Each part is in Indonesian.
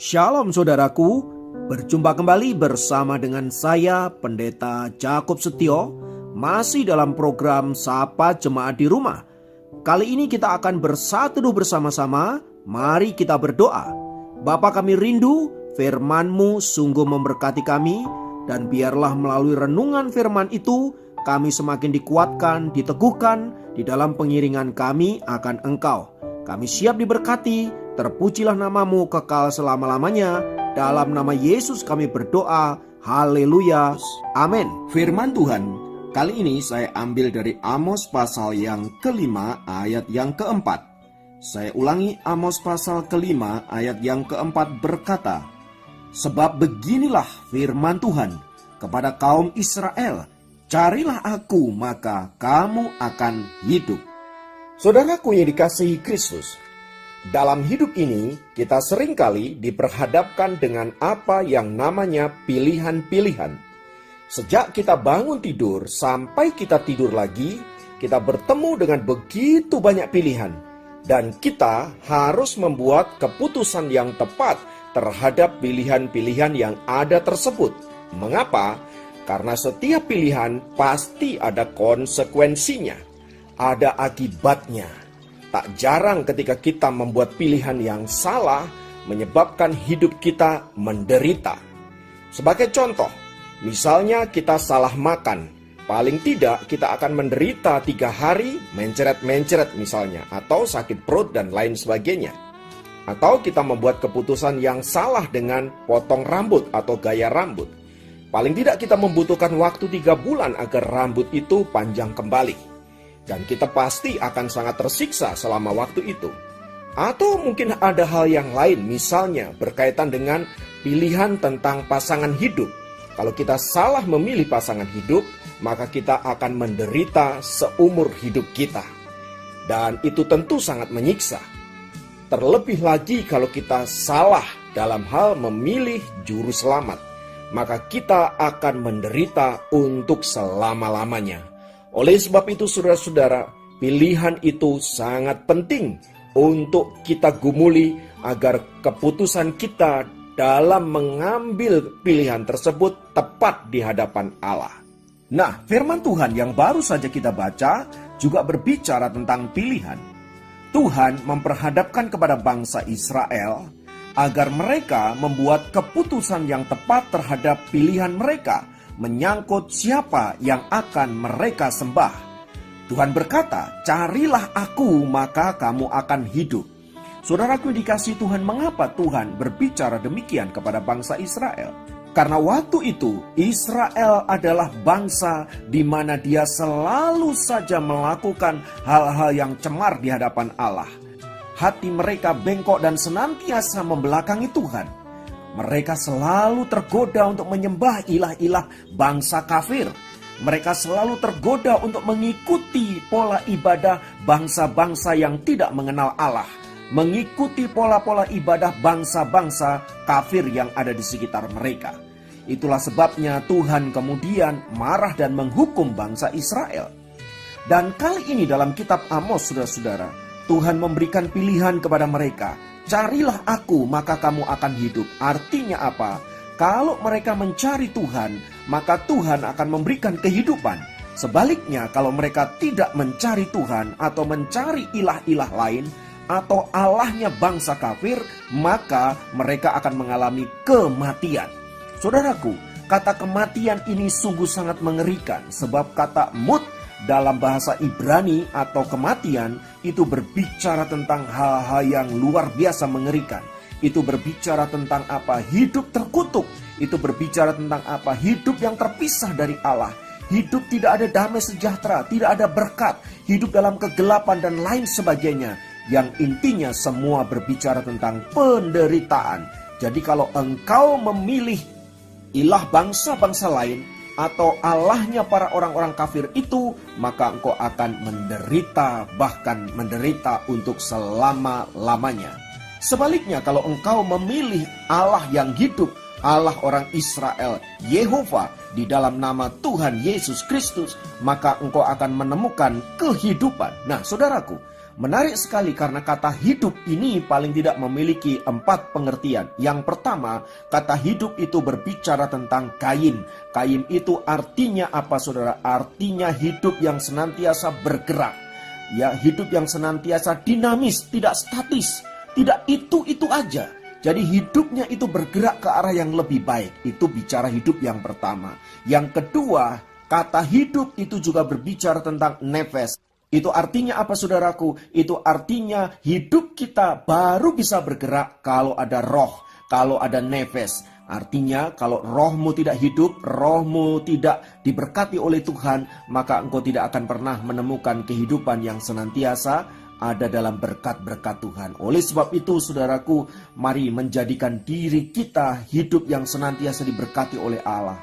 Shalom saudaraku, berjumpa kembali bersama dengan saya Pendeta Jakob Setio, masih dalam program Sapa Jemaat di Rumah. Kali ini kita akan bersatu bersama-sama, mari kita berdoa. Bapa kami rindu, firman-Mu sungguh memberkati kami, dan biarlah melalui renungan firman itu, kami semakin dikuatkan, diteguhkan di dalam pengiringan kami akan Engkau. Kami siap diberkati, terpujilah nama-Mu kekal selama-lamanya. Dalam nama Yesus kami berdoa, haleluya, amin. Firman Tuhan kali ini saya ambil dari Amos pasal yang kelima ayat yang keempat. Saya ulangi, Amos pasal kelima ayat yang keempat berkata, sebab beginilah firman Tuhan kepada kaum Israel, carilah aku maka kamu akan hidup. Saudaraku yang dikasihi Kristus, dalam hidup ini kita seringkali diperhadapkan dengan apa yang namanya pilihan-pilihan. Sejak kita bangun tidur sampai kita tidur lagi, kita bertemu dengan begitu banyak pilihan. Dan kita harus membuat keputusan yang tepat terhadap pilihan-pilihan yang ada tersebut. Mengapa? Karena setiap pilihan pasti ada konsekuensinya. Ada akibatnya. Tak jarang ketika kita membuat pilihan yang salah, menyebabkan hidup kita menderita. Sebagai contoh, misalnya kita salah makan, paling tidak kita akan menderita 3 hari mencret-mencret misalnya, atau sakit perut dan lain sebagainya. Atau kita membuat keputusan yang salah dengan potong rambut atau gaya rambut. Paling tidak kita membutuhkan waktu 3 bulan agar rambut itu panjang kembali. Dan kita pasti akan sangat tersiksa selama waktu itu. Atau mungkin ada hal yang lain, misalnya berkaitan dengan pilihan tentang pasangan hidup. Kalau kita salah memilih pasangan hidup, maka kita akan menderita seumur hidup kita. Dan itu tentu sangat menyiksa. Terlebih lagi kalau kita salah dalam hal memilih juru selamat, maka kita akan menderita untuk selama-lamanya. Oleh sebab itu saudara-saudara, pilihan itu sangat penting untuk kita gumuli agar keputusan kita dalam mengambil pilihan tersebut tepat di hadapan Allah. Nah, firman Tuhan yang baru saja kita baca juga berbicara tentang pilihan. Tuhan memperhadapkan kepada bangsa Israel agar mereka membuat keputusan yang tepat terhadap pilihan mereka, menyangkut siapa yang akan mereka sembah. Tuhan berkata, carilah aku maka kamu akan hidup. Saudaraku dikasihi Tuhan, mengapa Tuhan berbicara demikian kepada bangsa Israel? Karena waktu itu Israel adalah bangsa di mana dia selalu saja melakukan hal-hal yang cemar di hadapan Allah. Hati mereka bengkok dan senantiasa membelakangi Tuhan. Mereka selalu tergoda untuk menyembah ilah-ilah bangsa kafir. Mereka selalu tergoda untuk mengikuti pola ibadah bangsa-bangsa yang tidak mengenal Allah. Mengikuti pola-pola ibadah bangsa-bangsa kafir yang ada di sekitar mereka. Itulah sebabnya Tuhan kemudian marah dan menghukum bangsa Israel. Dan kali ini dalam kitab Amos, saudara-saudara, Tuhan memberikan pilihan kepada mereka. Carilah aku maka kamu akan hidup. Artinya apa? Kalau mereka mencari Tuhan, maka Tuhan akan memberikan kehidupan. Sebaliknya kalau mereka tidak mencari Tuhan atau mencari ilah-ilah lain atau Allahnya bangsa kafir, maka mereka akan mengalami kematian. Saudaraku, kata kematian ini sungguh sangat mengerikan, sebab kata mut dalam bahasa Ibrani atau kematian itu berbicara tentang hal-hal yang luar biasa mengerikan. Itu berbicara tentang apa? Hidup terkutuk. Itu berbicara tentang apa? Hidup yang terpisah dari Allah. Hidup tidak ada damai sejahtera, tidak ada berkat. Hidup dalam kegelapan dan lain sebagainya. Yang intinya semua berbicara tentang penderitaan. Jadi kalau engkau memilih ilah bangsa-bangsa lain atau Allahnya para orang-orang kafir itu, maka engkau akan menderita, bahkan menderita untuk selama-lamanya. Sebaliknya kalau engkau memilih Allah yang hidup, Allah orang Israel, Yehova, di dalam nama Tuhan Yesus Kristus, maka engkau akan menemukan kehidupan. Nah, saudaraku, menarik sekali karena kata hidup ini paling tidak memiliki 4 pengertian. Yang pertama, kata hidup itu berbicara tentang kaim. Kaim itu artinya apa, saudara? Artinya hidup yang senantiasa bergerak. Ya, hidup yang senantiasa dinamis, tidak statis, tidak itu aja. Jadi hidupnya itu bergerak ke arah yang lebih baik. Itu bicara hidup yang pertama. Yang kedua, kata hidup itu juga berbicara tentang nefes. Itu artinya apa, saudaraku? Itu artinya hidup kita baru bisa bergerak kalau ada roh, kalau ada nefes. Artinya kalau rohmu tidak hidup, rohmu tidak diberkati oleh Tuhan, maka engkau tidak akan pernah menemukan kehidupan yang senantiasa ada dalam berkat-berkat Tuhan. Oleh sebab itu, saudaraku, mari menjadikan diri kita hidup yang senantiasa diberkati oleh Allah.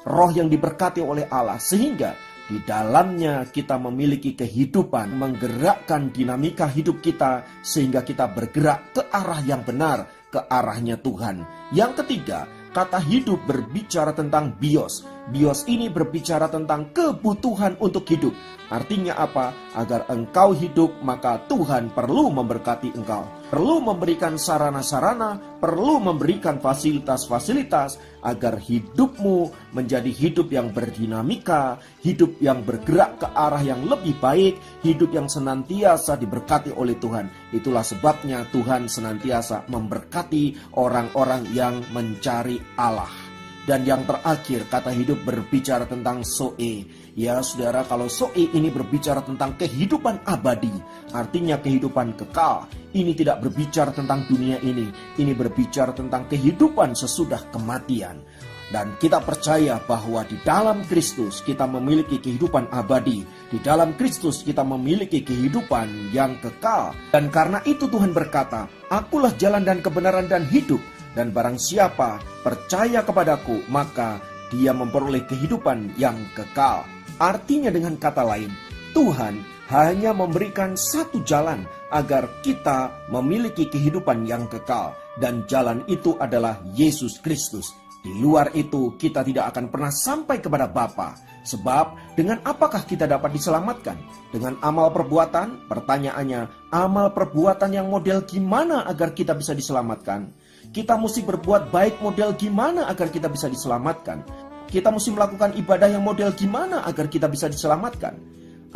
Roh yang diberkati oleh Allah, sehingga di dalamnya kita memiliki kehidupan, menggerakkan dinamika hidup kita, sehingga kita bergerak ke arah yang benar, ke arahnya Tuhan. Yang ketiga, kata hidup berbicara tentang bios. Bios ini berbicara tentang kebutuhan untuk hidup. Artinya apa? Agar engkau hidup, maka Tuhan perlu memberkati engkau. Perlu memberikan sarana-sarana, perlu memberikan fasilitas-fasilitas agar hidupmu menjadi hidup yang berdinamika, hidup yang bergerak ke arah yang lebih baik, hidup yang senantiasa diberkati oleh Tuhan. Itulah sebabnya Tuhan senantiasa memberkati orang-orang yang mencari Allah. Dan yang terakhir, kata hidup berbicara tentang Zoe. Ya saudara, kalau Zoe ini berbicara tentang kehidupan abadi, artinya kehidupan kekal. Ini tidak berbicara tentang dunia ini. Ini berbicara tentang kehidupan sesudah kematian. Dan kita percaya bahwa di dalam Kristus kita memiliki kehidupan abadi. Di dalam Kristus kita memiliki kehidupan yang kekal. Dan karena itu Tuhan berkata, "Akulah jalan dan kebenaran dan hidup. Dan barang siapa percaya kepadaku, maka dia memperoleh kehidupan yang kekal." Artinya dengan kata lain, Tuhan hanya memberikan satu jalan agar kita memiliki kehidupan yang kekal. Dan jalan itu adalah Yesus Kristus. Di luar itu kita tidak akan pernah sampai kepada Bapa. Sebab dengan apakah kita dapat diselamatkan? Dengan amal perbuatan? Pertanyaannya, amal perbuatan yang model gimana agar kita bisa diselamatkan? Kita mesti berbuat baik model gimana agar kita bisa diselamatkan? Kita mesti melakukan ibadah yang model gimana agar kita bisa diselamatkan?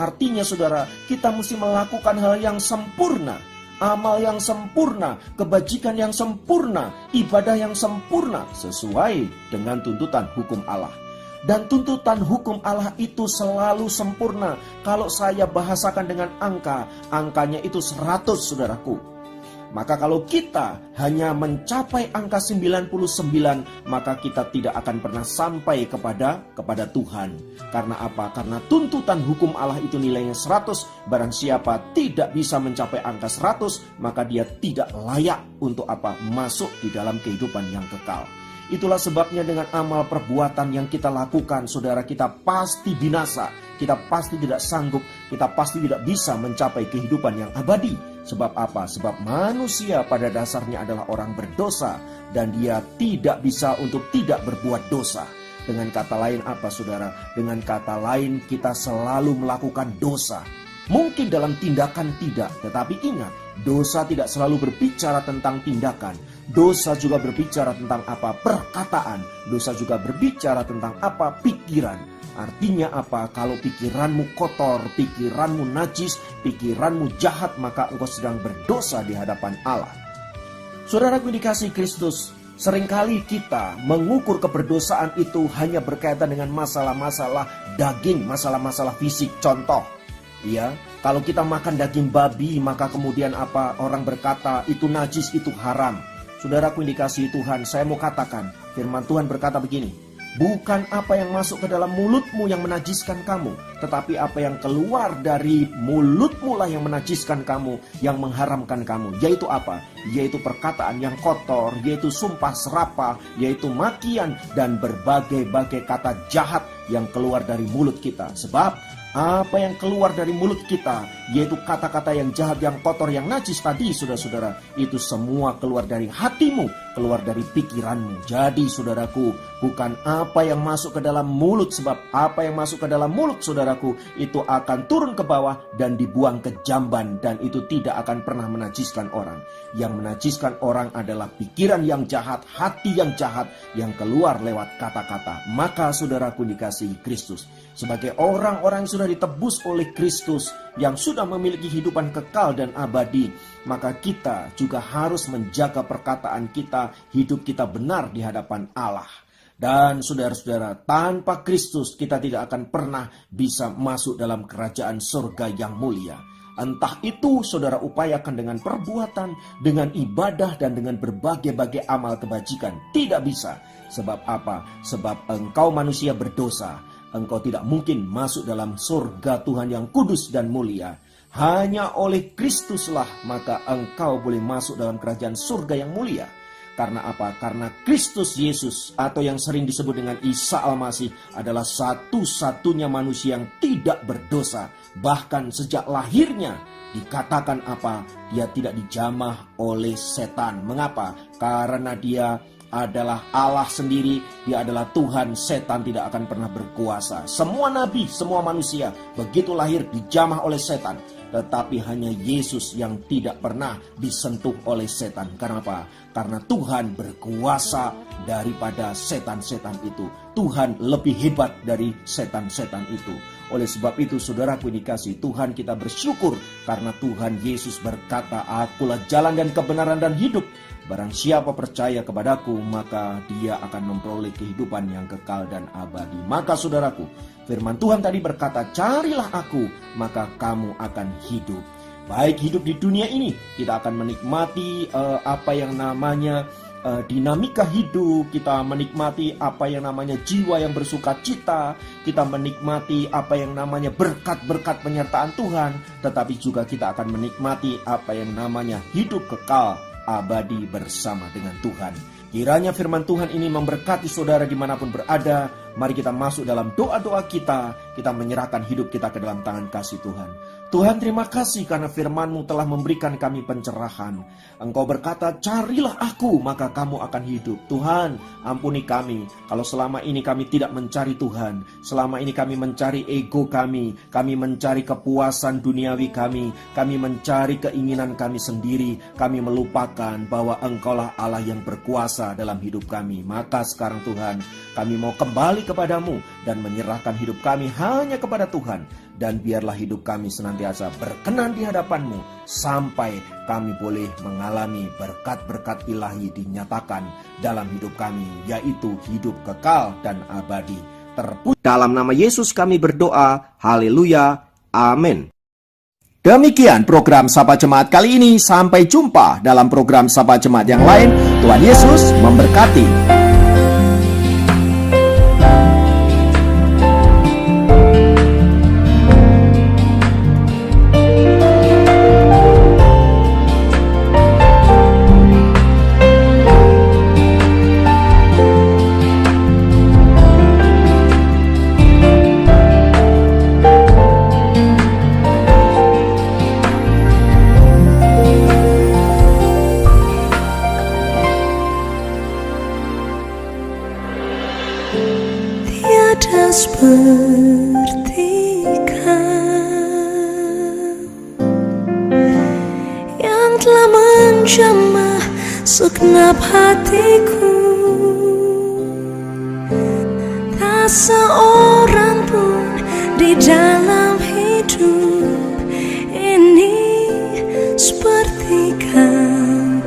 Artinya saudara, kita mesti melakukan hal yang sempurna, amal yang sempurna, kebajikan yang sempurna, ibadah yang sempurna, sesuai dengan tuntutan hukum Allah. Dan tuntutan hukum Allah itu selalu sempurna. Kalau saya bahasakan dengan angka, angkanya itu 100, saudaraku. Maka kalau kita hanya mencapai angka 99, maka kita tidak akan pernah sampai kepada Tuhan. Karena apa? Karena tuntutan hukum Allah itu nilainya 100. Barang siapa tidak bisa mencapai angka 100, maka dia tidak layak untuk apa? Masuk di dalam kehidupan yang kekal. Itulah sebabnya dengan amal perbuatan yang kita lakukan, saudara, kita pasti binasa. Kita pasti tidak sanggup, kita pasti tidak bisa mencapai kehidupan yang abadi. Sebab apa? Sebab manusia pada dasarnya adalah orang berdosa, dan dia tidak bisa untuk tidak berbuat dosa. Dengan kata lain apa, saudara? Dengan kata lain kita selalu melakukan dosa. Mungkin dalam tindakan tidak, tetapi ingat, dosa tidak selalu berbicara tentang tindakan. Dosa juga berbicara tentang apa? Perkataan. Dosa juga berbicara tentang apa? Pikiran. Artinya apa? Kalau pikiranmu kotor, pikiranmu najis, pikiranmu jahat, maka engkau sedang berdosa di hadapan Allah. Saudaraku dikasihi Kristus, seringkali kita mengukur keberdosaan itu hanya berkaitan dengan masalah-masalah daging, masalah-masalah fisik. Contoh, ya, kalau kita makan daging babi, maka kemudian apa? Orang berkata itu najis, itu haram. Saudaraku yang dikasihi Tuhan, saya mau katakan, firman Tuhan berkata begini, bukan apa yang masuk ke dalam mulutmu yang menajiskan kamu, tetapi apa yang keluar dari mulutmu lah yang menajiskan kamu, yang mengharamkan kamu. Yaitu apa? Yaitu perkataan yang kotor, yaitu sumpah serapah, yaitu makian, dan berbagai-bagai kata jahat yang keluar dari mulut kita. Sebab apa yang keluar dari mulut kita, yaitu kata-kata yang jahat, yang kotor, yang najis tadi, saudara-saudara, itu semua keluar dari hatimu. keluar dari pikiranmu. Jadi saudaraku, bukan apa yang masuk ke dalam mulut, sebab apa yang masuk ke dalam mulut saudaraku itu akan turun ke bawah dan dibuang ke jamban, dan itu tidak akan pernah menajiskan orang. Yang menajiskan orang adalah pikiran yang jahat, hati yang jahat yang keluar lewat kata-kata. Maka saudaraku dikasihi Kristus, sebagai orang-orang yang sudah ditebus oleh Kristus, yang sudah memiliki kehidupan kekal dan abadi, maka kita juga harus menjaga perkataan kita, hidup kita benar di hadapan Allah. Dan saudara-saudara, tanpa Kristus kita tidak akan pernah bisa masuk dalam kerajaan surga yang mulia. Entah itu saudara upayakan dengan perbuatan, dengan ibadah, dan dengan berbagai-bagai amal kebajikan. Tidak bisa. Sebab apa? Sebab engkau manusia berdosa. Engkau tidak mungkin masuk dalam surga Tuhan yang kudus dan mulia. Hanya oleh Kristuslah maka engkau boleh masuk dalam kerajaan surga yang mulia. Karena apa? Karena Kristus Yesus, atau yang sering disebut dengan Isa Al-Masih, adalah satu-satunya manusia yang tidak berdosa. Bahkan sejak lahirnya dikatakan apa? Dia tidak dijamah oleh setan. Mengapa? Karena dia adalah Allah sendiri, dia adalah Tuhan. Setan tidak akan pernah berkuasa. Semua nabi, semua manusia begitu lahir dijamah oleh setan. Tetapi hanya Yesus yang tidak pernah disentuh oleh setan. Karena apa? Karena Tuhan berkuasa daripada setan-setan itu. Tuhan lebih hebat dari setan-setan itu. Oleh sebab itu saudaraku dikasihi Tuhan, kita bersyukur karena Tuhan Yesus berkata, "Akulah jalan dan kebenaran dan hidup. Barang siapa percaya kepadaku, maka dia akan memperoleh kehidupan yang kekal dan abadi." Maka saudaraku, firman Tuhan tadi berkata, "Carilah aku, maka kamu akan hidup." Baik hidup di dunia ini, kita akan menikmati apa yang namanya dinamika hidup, kita menikmati apa yang namanya jiwa yang bersuka cita, kita menikmati apa yang namanya berkat-berkat penyertaan Tuhan, tetapi juga kita akan menikmati apa yang namanya hidup kekal abadi bersama dengan Tuhan. Kiranya firman Tuhan ini memberkati saudara dimanapun berada. Mari kita masuk dalam doa-doa kita. Kita menyerahkan hidup kita ke dalam tangan kasih Tuhan. Tuhan, terima kasih karena firman-Mu telah memberikan kami pencerahan. Engkau berkata, "Carilah aku, maka kamu akan hidup." Tuhan, ampuni kami kalau selama ini kami tidak mencari Tuhan. Selama ini kami mencari ego kami mencari kepuasan duniawi kami mencari keinginan kami sendiri. Kami melupakan bahwa Engkaulah Allah yang berkuasa dalam hidup kami. Maka sekarang Tuhan, kami mau kembali kepadamu dan menyerahkan hidup kami hanya kepada Tuhan. Dan biarlah hidup kami senantiasa berkenan di hadapan-Mu sampai kami boleh mengalami berkat-berkat ilahi dinyatakan dalam hidup kami, yaitu hidup kekal dan abadi. Terpuji dalam nama Yesus kami berdoa. Haleluya. Amin. Demikian program Sapa Jemaat kali ini. Sampai jumpa dalam program Sapa Jemaat yang lain. Tuhan Yesus memberkati. Tiada seperti Kau yang telah menjamah segenap hatiku. Tak seorang pun di dalam hidup ini seperti Kau,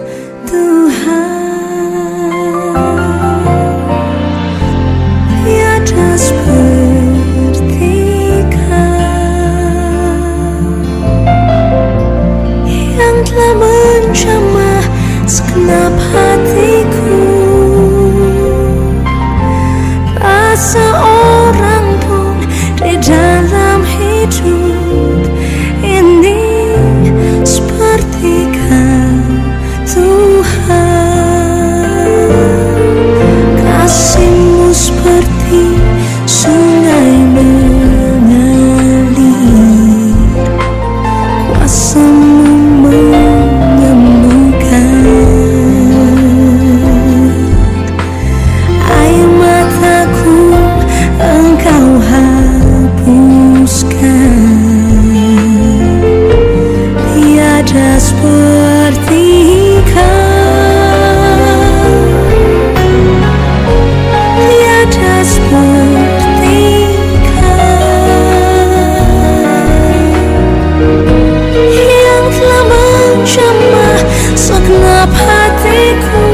Tuhan. Seperti Kau yang telah menjamah segenap hatiku. Tak seorang pun di dalam hidup ini seperti Kau, Tuhan. Kasih-Mu seperti sungai mengalir, kuasa-Mu menyembuhkan. menjamah segenap hatiku.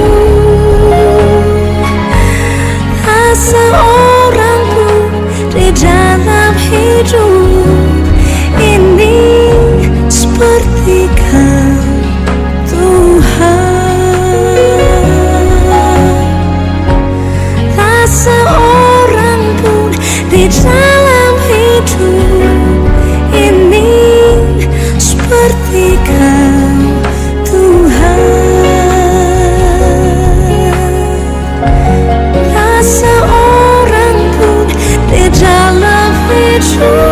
Tak seorang pun di dalam hidup ini seperti Kau, Tuhan. Tak seorang pun di dalam hidup ini seperti Kau, Tuhan. Tak seorang pun di dalam hidup